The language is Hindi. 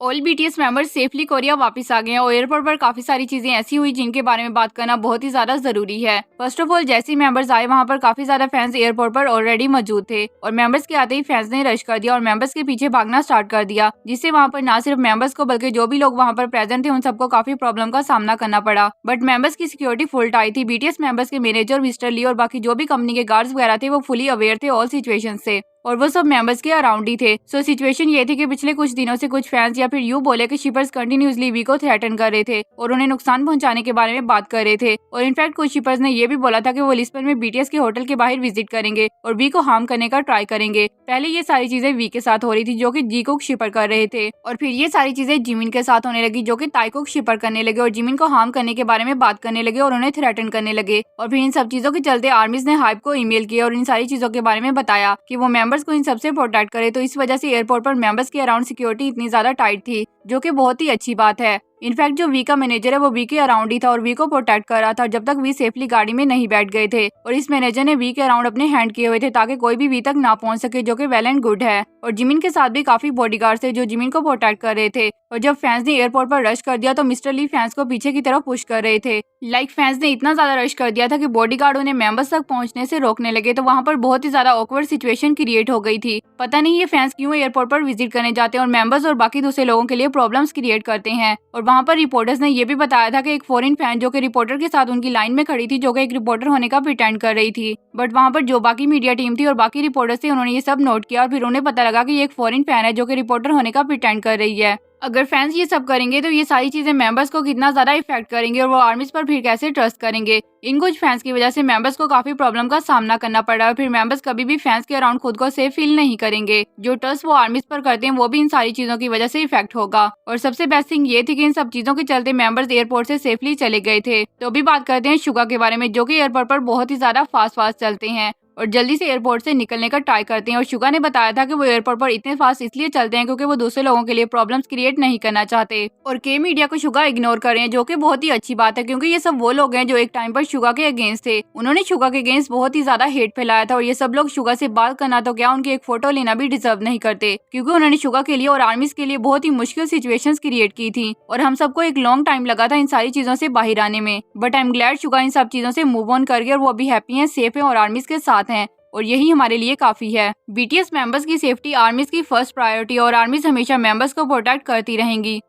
All BTS members safely Korea वापस आ गए हैं और एयरपोर्ट पर काफी सारी चीजें ऐसी हुई जिनके बारे में बात करना बहुत ही ज्यादा जरूरी है। फर्स्ट ऑफ ऑल, जैसे ही मेंबर्स आए वहां पर काफी ज्यादा फैंस एयरपोर्ट पर ऑलरेडी मौजूद थे और मेंबर्स के आते ही फैंस ने रश कर दिया और मेंबर्स के पीछे भागना स्टार्ट कर दिया, जिससे वहां पर ना सिर्फ मेंबर्स को बल्कि जो भी लोग वहां पर प्रेजेंट थे उन सबको काफी प्रॉब्लम का सामना करना पड़ा। बट मेंबर्स की सिक्योरिटी फुल टाइट थी। बीटीएस मेंबर्स के मैनेजर मिस्टर ली और बाकी जो भी कंपनी के गार्ड्स वगैरह थे वो फुली अवेयर थे ऑल सिचुएशन से और वो सब मेंबर्स के अराउंड ही थे। सो सिचुएशन ये थी कि पिछले कुछ दिनों से कुछ फैंस या फिर यूं बोले कि शिपर्स कंटिन्यूअसली वी को थ्रेटन कर रहे थे और उन्हें नुकसान पहुंचाने के बारे में बात कर रहे थे। और इनफैक्ट कुछ शिपर्स ने ये भी बोला था कि वो लिस्बन में बीटीएस के होटल के बाहर विजिट करेंगे और वी को हार्म करने का ट्राई करेंगे। पहले ये सारी चीजें वी के साथ हो रही थी जो कि जी को शिपर कर रहे थे और फिर ये सारी चीजें जिमिन के साथ होने लगी जो कि ताई को शिपर करने लगे और जिमिन को हार्म करने के बारे में बात करने लगे और उन्हें थ्रेटन करने लगे। और फिर इन सब चीजों के चलते आर्मीज ने हाइप को ईमेल किया और इन सारी चीजों के बारे में बताया कि वो मेंबर्स को इन सबसे प्रोटेक्ट करे। तो इस वजह से एयरपोर्ट पर मेंबर्स की अराउंड सिक्योरिटी इतनी ज्यादा टाइट थी, जो कि बहुत ही अच्छी बात है। इनफैक्ट जो वी का मैनेजर है वो वी के अराउंड ही था और वी को प्रोटेक्ट कर रहा था जब तक वी सेफली गाड़ी में नहीं बैठ गए थे। और इस मैनेजर ने वी के अराउंड अपने हैंड किए हुए थे ताकि कोई भी वी तक ना पहुंच सके, जो कि वेल एंड गुड है। और जिमिन के साथ भी काफी बॉडीगार्ड थे जो जिमिन को प्रोटेक्ट कर रहे थे। और जब फैंस ने एयरपोर्ट पर रश कर दिया तो मिस्टर ली फैंस को पीछे की तरफ पुश कर रहे थे। फैंस ने इतना ज्यादा रश कर दिया था कि बॉडीगार्ड उन्हें मेंबर्स तक पहुंचने से रोकने लगे। तो वहां पर बहुत ही ज्यादा ऑकवर्ड सिचुएशन क्रिएट हो गई थी। पता नहीं ये फैंस क्यों एयरपोर्ट पर विजिट करने जाते हैं और मेंबर्स और बाकी दूसरे लोगों के लिए प्रॉब्लम्स क्रिएट करते हैं। और वहां पर रिपोर्टर्स ने ये भी बताया था कि एक फॉरेन फैन जो कि रिपोर्टर के साथ उनकी लाइन में खड़ी थी, जो कि एक रिपोर्टर होने का प्रिटेंड कर रही थी। बट वहां पर जो बाकी मीडिया टीम थी और बाकी रिपोर्टर्स थे उन्होंने ये सब नोट किया और फिर उन्हें पता लगा कि ये एक फॉरेन फैन है जो कि रिपोर्टर होने का प्रिटेंड कर रही है। अगर फैंस ये सब करेंगे तो ये सारी चीजें मेंबर्स को कितना ज्यादा इफेक्ट करेंगे और वो आर्मीज पर फिर कैसे ट्रस्ट करेंगे। इन कुछ फैंस की वजह से मेंबर्स को काफी प्रॉब्लम का सामना करना पड़ा और फिर मेंबर्स कभी भी फैंस के अराउंड खुद को सेफ फील नहीं करेंगे। जो ट्रस्ट वो आर्मीज पर करते हैं वो भी इन सारी चीजों की वजह से इफेक्ट होगा। और सबसे बेस्ट थिंग ये थी कि इन सब चीजों के चलते मेंबर्स एयरपोर्ट से सेफली चले गए थे। तो अभी बात करते हैं शुगा के बारे में, जो कि एयरपोर्ट पर बहुत ही ज्यादा फास्ट चलते हैं और जल्दी से एयरपोर्ट से निकलने का ट्राई करते हैं। और शुगा ने बताया था कि वो एयरपोर्ट पर इतने फास्ट इसलिए चलते हैं क्योंकि वो दूसरे लोगों के लिए प्रॉब्लम्स क्रिएट नहीं करना चाहते। और के मीडिया को शुगा इग्नोर कर रहे हैं, जो कि बहुत ही अच्छी बात है क्योंकि ये सब वो लोग हैं जो एक टाइम पर शुगा के अगेंस्ट थे। उन्होंने शुगा के अगेंस्ट बहुत ही ज्यादा हेट फैलाया था और ये सब लोग शुगा से बात करना तो क्या उनकी एक फोटो लेना भी डिजर्व नहीं करते, क्योंकि उन्होंने शुगा के लिए और आर्मीज के लिए बहुत ही मुश्किल सिचुएशंस क्रिएट की थी और हम सबको एक लॉन्ग टाइम लगा था इन सारी चीजों से बाहर आने में। बट आई एम ग्लैड शुगा इन सब चीजों से मूव ऑन कर गए और वो अभी हैप्पी हैं, सेफ हैं और आर्मीज के साथ हैं और यही हमारे लिए काफी है। बीटीएस मेंबर्स की सेफ्टी आर्मीज की फर्स्ट प्रायोरिटी और आर्मीज हमेशा मेंबर्स को प्रोटेक्ट करती रहेंगी।